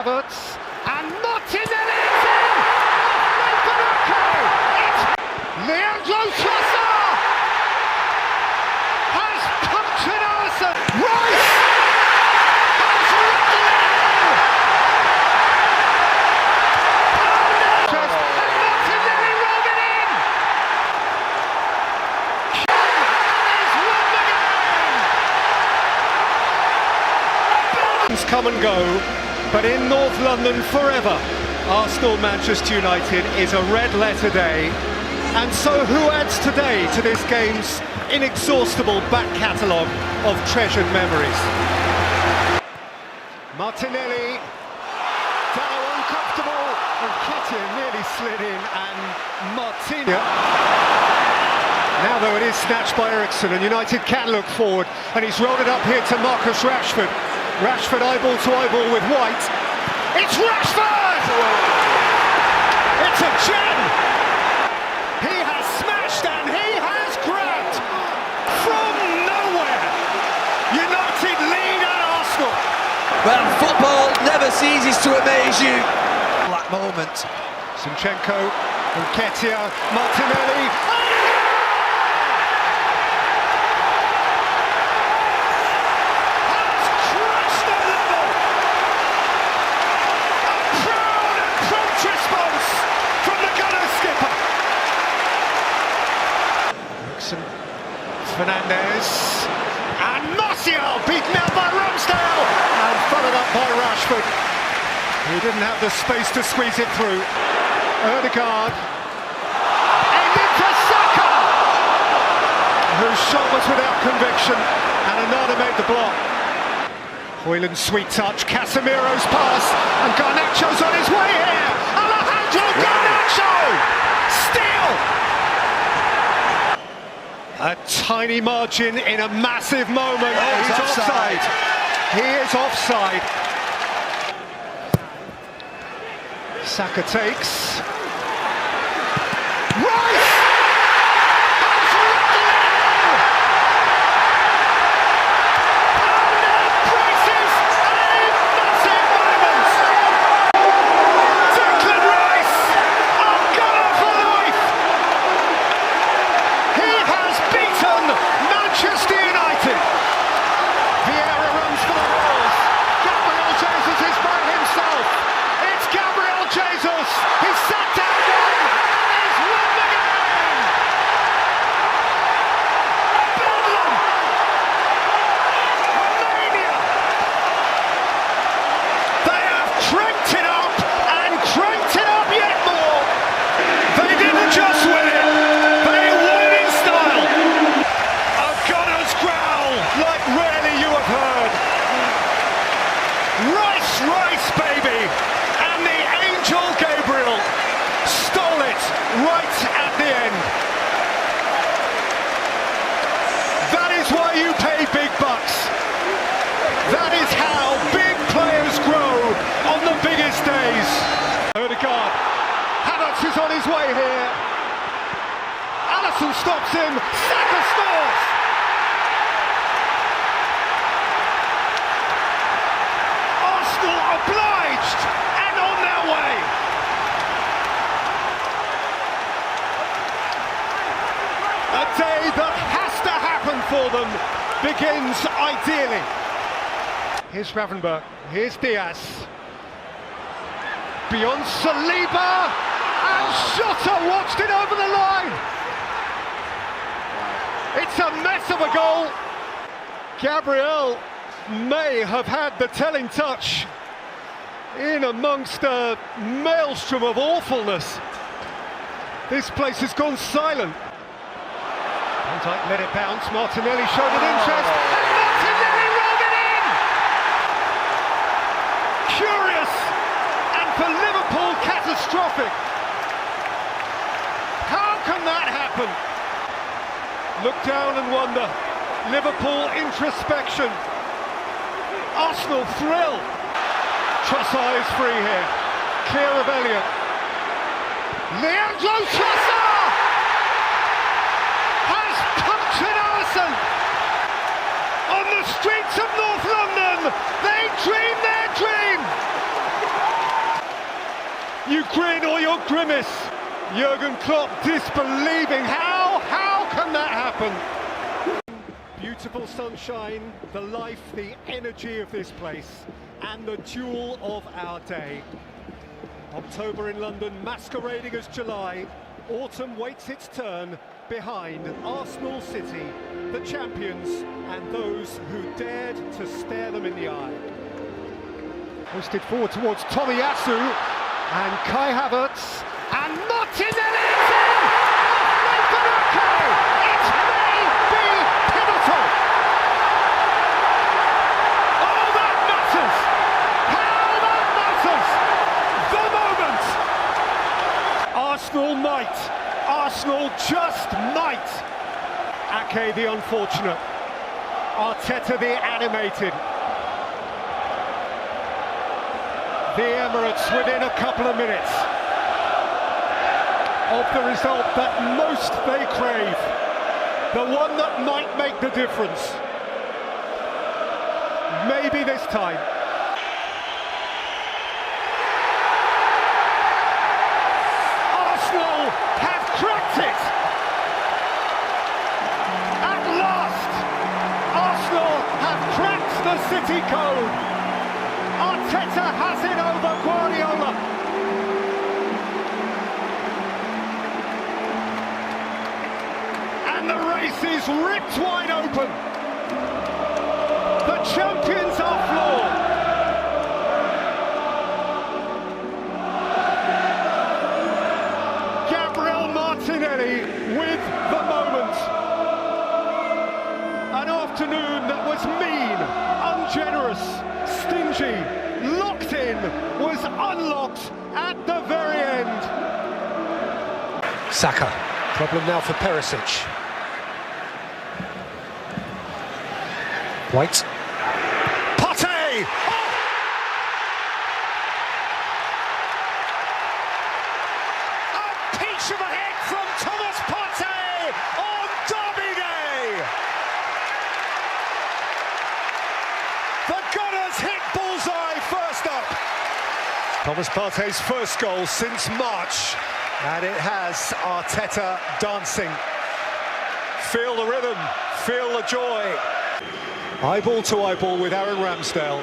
Havertz and Martinelli is in! It's Leandro Trossard has punctured Alisson. Rice has ripped it in! And Martinelli rolled it in! Is won the game! Come and go. But in North London forever, Arsenal-Manchester United is a red letter day. And so who adds today to this game's inexhaustible back catalogue of treasured memories? Martinelli, Dallo uncomfortable, and Ketia nearly slid in, and Martinez. Now though it is snatched by Eriksen, and United can look forward, and he's rolled it up here to Marcus Rashford. Rashford eyeball to eyeball with White. It's Rashford! It's a gem! He has smashed and he has grabbed from nowhere. United lead at Arsenal. Well, football never ceases to amaze you. That moment. Zinchenko, Nketiah, Martinelli. Fernandez and Martial beaten out by Ramsdale and followed up by Rashford, who didn't have the space to squeeze it through. Odegaard ended to Saka, whose shot was without conviction, and Onana made the block. Højlund's sweet touch, Casemiro's pass, and Garnacho's on his way here. Alejandro Garnacho! Steal! A tiny margin in a massive moment. Oh, he's offside. He is offside. Saka takes. Rice! Has ripped it in! And it braces a massive moment. Declan Rice, a gunner for life. He has beaten Manchester United. Vieira runs for the walls. Gabriel Jesus is by himself. It's Gabriel Jesus. He's sat down one and he's won the game. Bedlam. Mania. They have cranked it up and cranked it up yet more. They didn't just win it. They won in style. A gunner's growl like rarely you have heard. Rice, Rice, baby! And the angel Gabriel stole it right at the end. That is why you pay big bucks. That is how big players grow on the biggest days. Odegaard, Havertz is on his way here. Alisson stops him. Saka scores! Arsenal obliged and on their way. A day that has to happen for them begins ideally. Here's Ravenberg, here's Diaz. Beyond Saliba, and Shota watched it over the line. It's a mess of a goal. Gabriel may have had the telling touch in amongst a maelstrom of awfulness. This place has gone silent. Van Dijk let it bounce. Martinelli showed an interest, and Martinelli rolled it in. Curious, and for Liverpool, catastrophic. How can that happen? Look down and wonder. Liverpool introspection. Arsenal thrill. Trossard is free here. Clear of Elliott. Leandro Trossard has punctured Alisson. On the streets of North London, they dream their dream. You grin or you grimace. Jurgen Klopp disbelieving. How can that happen? Beautiful sunshine, the life, the energy of this place, and the jewel of our day. October in London masquerading as July. Autumn waits its turn behind Arsenal City, the champions, and those who dared to stare them in the eye. Hoisted forward towards Tomiyasu, and Kai Havertz, and Martinelli is in! It may be pivotal! Oh, that matters! How that matters! The moment! Arsenal might. Arsenal just might. Ake the unfortunate. Arteta the animated. The Emirates within a couple of minutes of the result that most they crave. The one that might make the difference. Maybe this time. Arsenal have cracked it! At last, Arsenal have cracked the City code. Arteta has it over Guardiola. And the race is ripped wide open. The champions are floored. Martinelli with the moment. An afternoon that was mean, ungenerous, stingy, locked in, was unlocked at the very end. Saka, problem now for Perisic. White. Partey! Of a hit from Thomas Partey on Derby Day. The Gunners hit bullseye first up. Thomas Partey's first goal since March, and it has Arteta dancing. Feel the rhythm, feel the joy. Eyeball to eyeball with Aaron Ramsdale.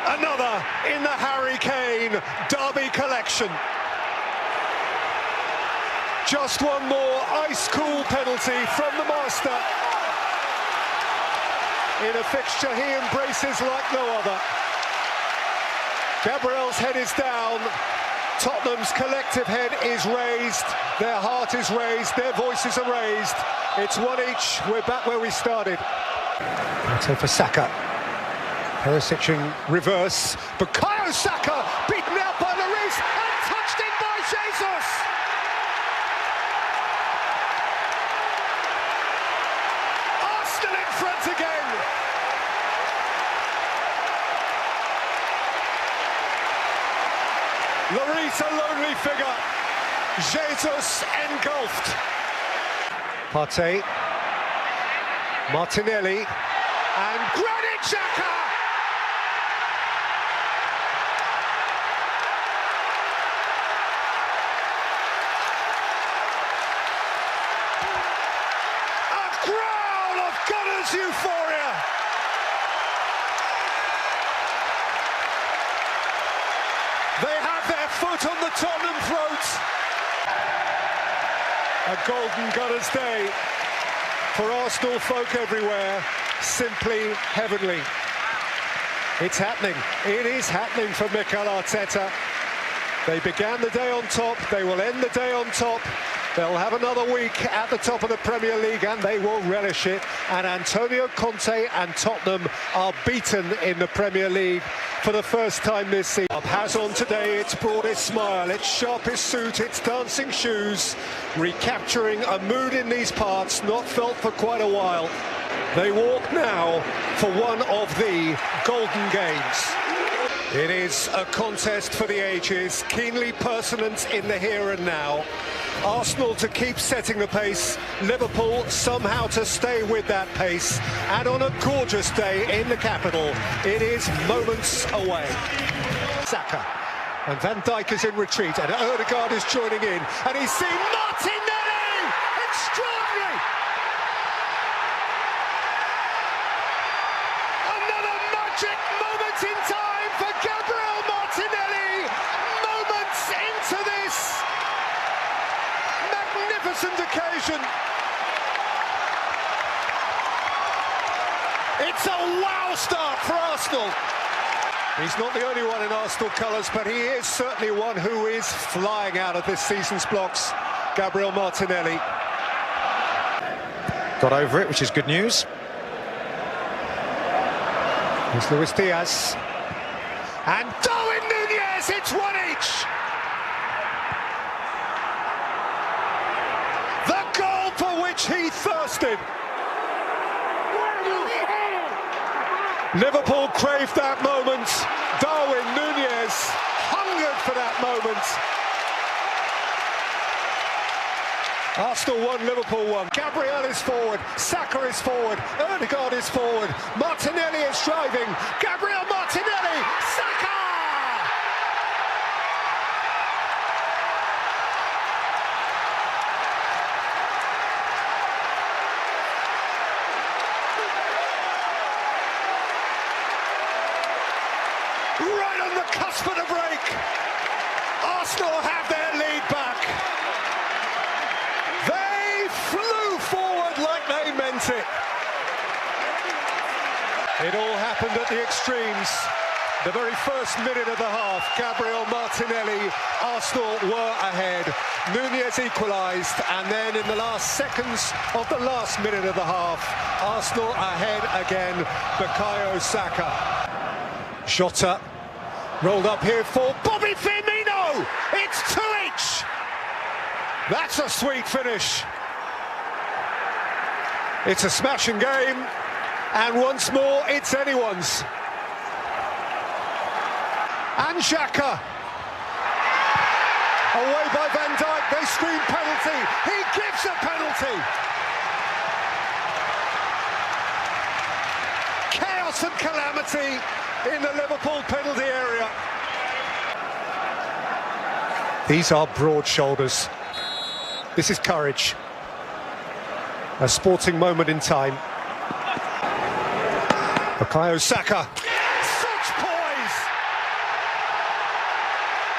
Another in the Harry Kane Derby collection. Just one more ice-cool penalty from the master. In a fixture he embraces like no other. Gabriel's head is down. Tottenham's collective head is raised. Their heart is raised. Their voices are raised. It's one each. We're back where we started. Partey for Saka. Perisic in reverse, Bukayo Saka beaten out by Lloris and touched in by Jesus! Arsenal in front again! Lloris a lonely figure, Jesus engulfed. Partey, Martinelli, and Granit Xhaka! Gunners euphoria! They have their foot on the Tottenham throat. A golden Gunners day for Arsenal folk everywhere. Simply heavenly. It's happening. It is happening for Mikel Arteta. They began the day on top. They will end the day on top. They'll have another week at the top of the Premier League and they will relish it. And Antonio Conte and Tottenham are beaten in the Premier League for the first time this season. Has on today its broadest smile, its sharpest suit, its dancing shoes, recapturing a mood in these parts not felt for quite a while. They walk now for one of the golden games. It is a contest for the ages, keenly personant in the here and now. Arsenal to keep setting the pace, Liverpool somehow to stay with that pace, and on a gorgeous day in the capital, it is moments away. Saka, and Van Dijk is in retreat, and Odegaard is joining in, and he's seen Martinelli! Extraordinary! Another magic moment in time for Gabriel Martinelli! Moments into this magnificent occasion. It's a wow start for Arsenal. He's not the only one in Arsenal colours, but he is certainly one who is flying out of this season's blocks. Gabriel Martinelli. Got over it, which is good news. Here's Luis Diaz. And Darwin Núñez, it's one each! The goal for which he thirsted. Liverpool craved that moment. Darwin Núñez hungered for that moment. Arsenal won, Liverpool won. Gabriel is forward, Saka is forward, Odegaard is forward, Martinelli is driving, Gabriel Martinelli, Saka! Right on the cusp of the break. Arsenal have their lead back. They flew forward like they meant it. It all happened at the extremes. The very first minute of the half, Gabriel Martinelli, Arsenal were ahead. Núñez equalised, and then in the last seconds of the last minute of the half, Arsenal ahead again. Bukayo Saka. Jota rolled up here for Bobby Firmino. It's 2 each. That's a sweet finish. It's a smashing game, and once more it's anyone's. And Xhaka. Away by Van Dijk. They scream penalty. He gives a penalty. Chaos and calamity in the Liverpool penalty area. These are broad shoulders. This is courage. A sporting moment in time. Bukayo Saka. Such poise!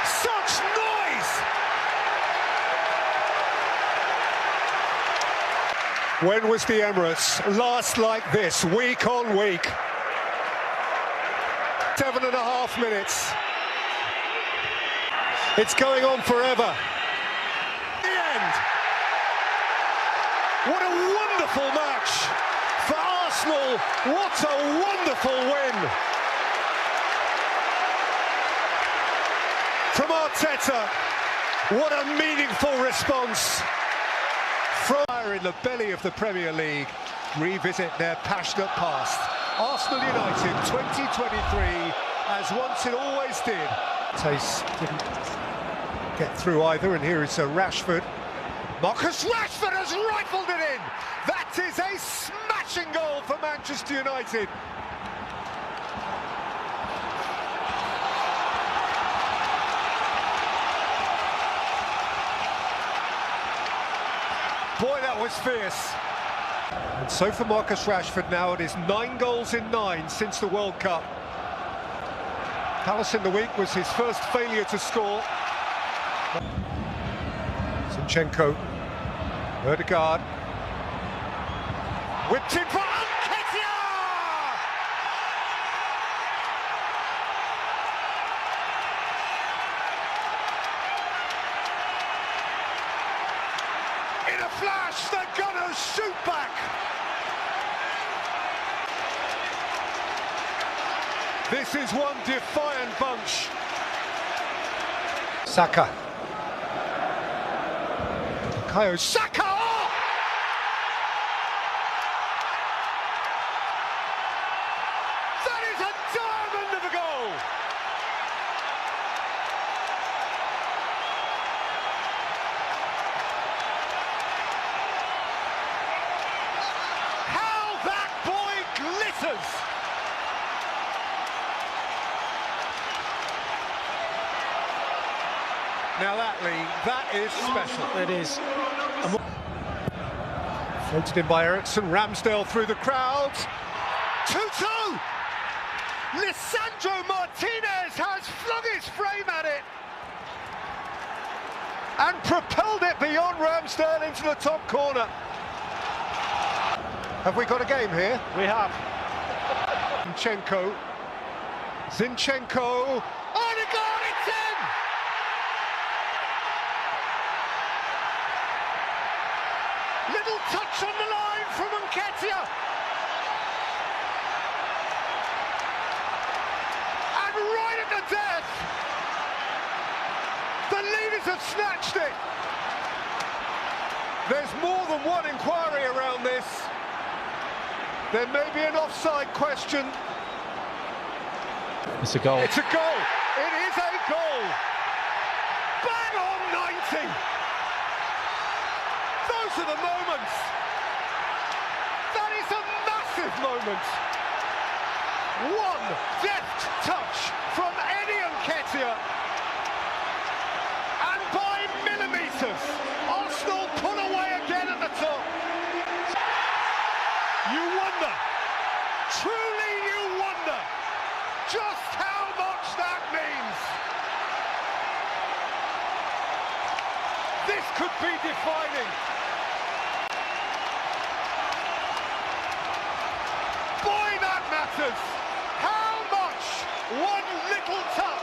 Such noise! When was the Emirates last like this, week on week? 7.5 minutes. It's going on forever. The end. What a wonderful match for Arsenal. What a wonderful win. From Arteta, what a meaningful response. From in the belly of the Premier League, revisit their passionate past. Arsenal United 2023, as once it always did. Tace didn't get through either, and here is Rashford. Marcus Rashford has rifled it in! That is a smashing goal for Manchester United. Boy, that was fierce. And so for Marcus Rashford now, it is 9 goals in 9 since the World Cup. Palace in the week was his first failure to score. Zinchenko, Odegaard, whipped in for Nketiah! In a flash, the Gunners shoot back. This is one defiant bunch. Saka. Bukayo Saka! Oh! That is a diamond of a goal! Now that, Lee, that is special. It is. Floated in by Ericsson, Ramsdale through the crowd. 2-2! Lisandro Martinez has flung his frame at it and propelled it beyond Ramsdale into the top corner. Have we got a game here? We have. Zinchenko. Odegaard, it's in! Little touch on the line from Nketiah. And right at the death, the leaders have snatched it. There's more than one inquiry around this. There may be an offside question. It's a goal. It's a goal. It is a goal. Bang on 90. Those are the moments. That is a massive moment. One deft touch from Eddie Nketiah. And by millimetres, Arsenal pull away again at the top. You wonder, truly you wonder, just how much that means. This could be defining. Boy, that matters. How much one little touch